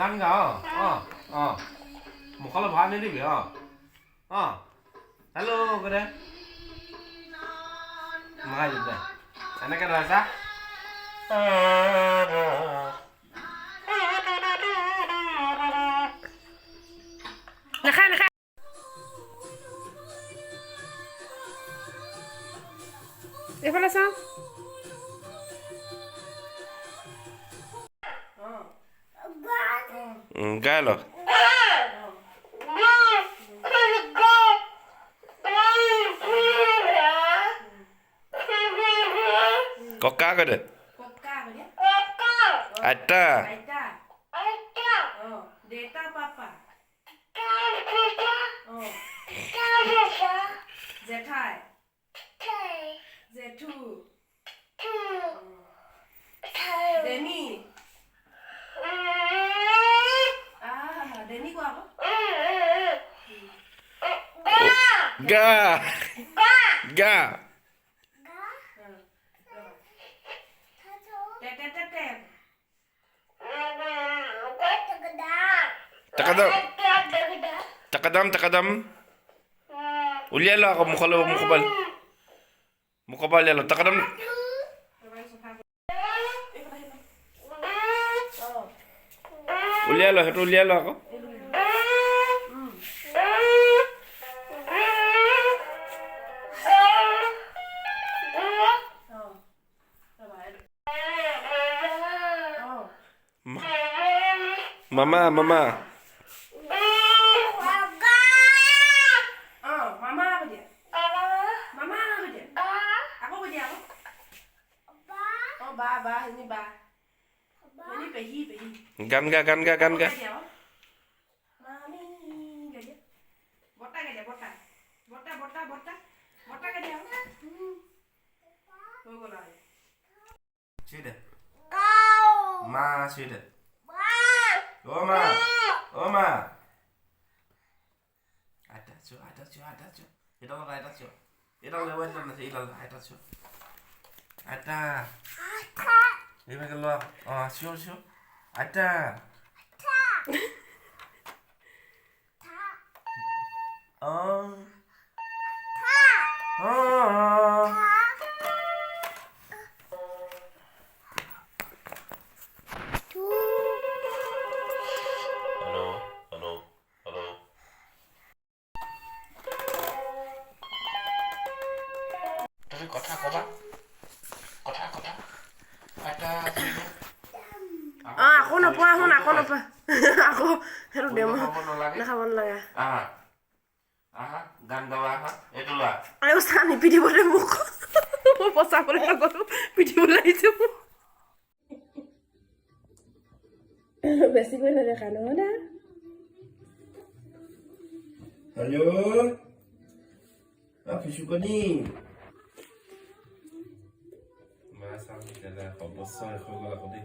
Manga, Mukala Bani, hello, good day. My good day. And I can rasa. এইফালে চাওঁ গাই ল ককা কয় দে ককা কয় আইতা আইতা দেতা পাপা জেঠাই জেঠু দেনি দেনি কোৱা গা গা takadam takadam takadam ulialo ako mukhabal yalo takadam ulialo hetu ulialo ako mama mama gan ga mami gaja bota gaja bota gaja hogola sudah ma sudah Oma ada cu idal lewat nanti idal ada cu ada ini keluar siu ada কথা কবা এটা আকৌ নপোৱা আকৌ হেৰু them নাখাব নালাগে গান গাবা এইটো লোৱা আৰু চানি পিটিবলৈ মোক মই পচাবলৈ নগলো পিটিবলৈ আহিছে মোক বেছিকৈ নেদেখা নহয় না hello' পিছুকনি Sampai kada kobosong aku kalau aku di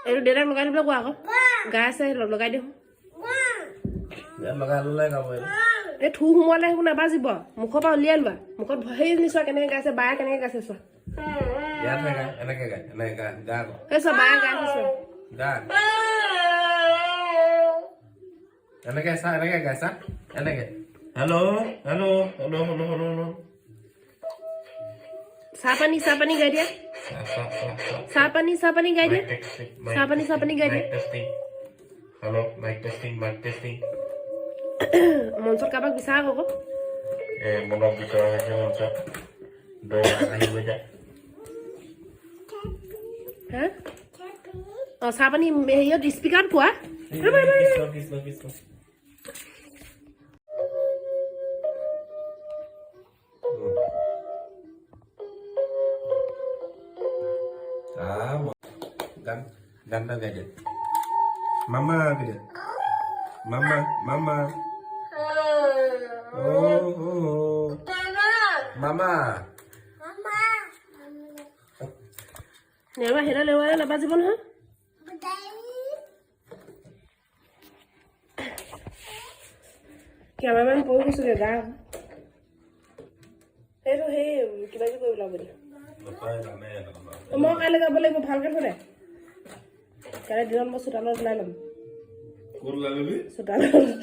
Itu dia lagain dulu gua kok. Gas lagain deh. Ya lagain kamu itu. Thu সোমালে শুনা বাজিব মুখৰ পৰা উলিয়াই লোৱা মুখত সেই নিচোৱা কেনেকৈ গাইছে বায়া কেনেকৈ গাইছে চোৱা ইয়াত গায় এনেকৈ গায় গা সেই চোৱা বায়া গাইছে চোৱা গা এনেকৈ গাইছা এনেকৈ হেল্ল' চাহ পানী গাই দিয়া চাহ পানী গাই দিয়া চাহ পানী গাই দিয়া হেল্ল' মাইক টেষ্টিং মঞ্চত কাৰোবাক বিচাৰা আকৌ মনত বিচৰা হৈছে মঞ্চত আহিব যায় হা চাহ পানী হেৰিয়ত স্পীকাৰত কোৱা গান গাই দে মামা গাই দে Mama. Oh. Mama. Newa hera lewa la bazi bon ha? Cameraman পৰি গৈছোগে গা সেইটো সেই কিবা কিবি কৰিব লাগিব মই কাইলৈ যাব লাগিব ভালকে থৈ দে কাইলৈ দিনত মই চোতালত ওলাই ল'ম চোতালত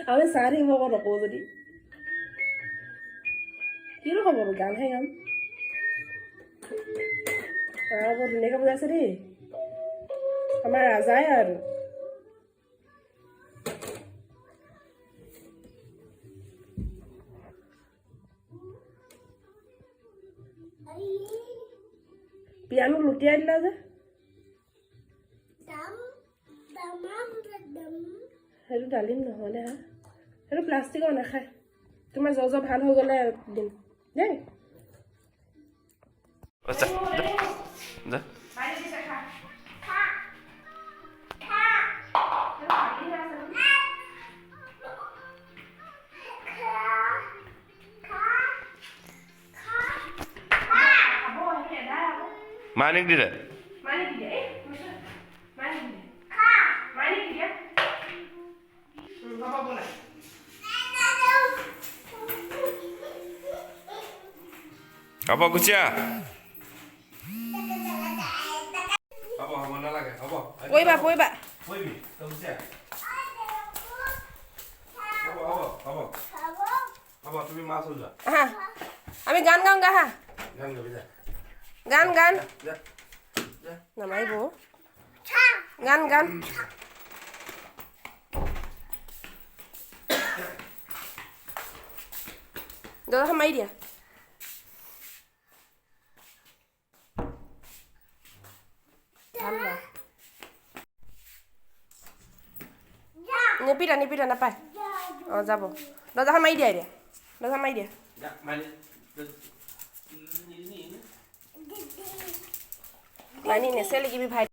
আমি চাহ থাকিব আকৌ নকওঁ যদি কিনো খবৰ গানহে গাম বৰ ধুনীয়াকৈ বুজাইছে দেই আমাৰ ৰাজাই আৰু পিয়ানো লুটিয়াই দিলা যে সেইটো ডালিম নহয় দে হা সেইটো প্লাষ্টিকৰ নাখায় তোমাৰ জ্বৰ ভাল হৈ গ'লে দিম দেই Manik dia. Manik dia, manik dia. Manik dia. Papa bola. Apa kucia? Apa mana lagi? Apa? Poi ba. Poi bi. Kucia. Apa? Tu masuk je. Aha. Ami gan gaung ga ha. Gan ga bisa. Gan. Namai bo. Gan. Đó là mấy dia? Hamba. Nipira napai. Oh, jabo. Đó là mấy dia? Đó là mấy dia? Ya, mani. Mani ne sel gibi bhai.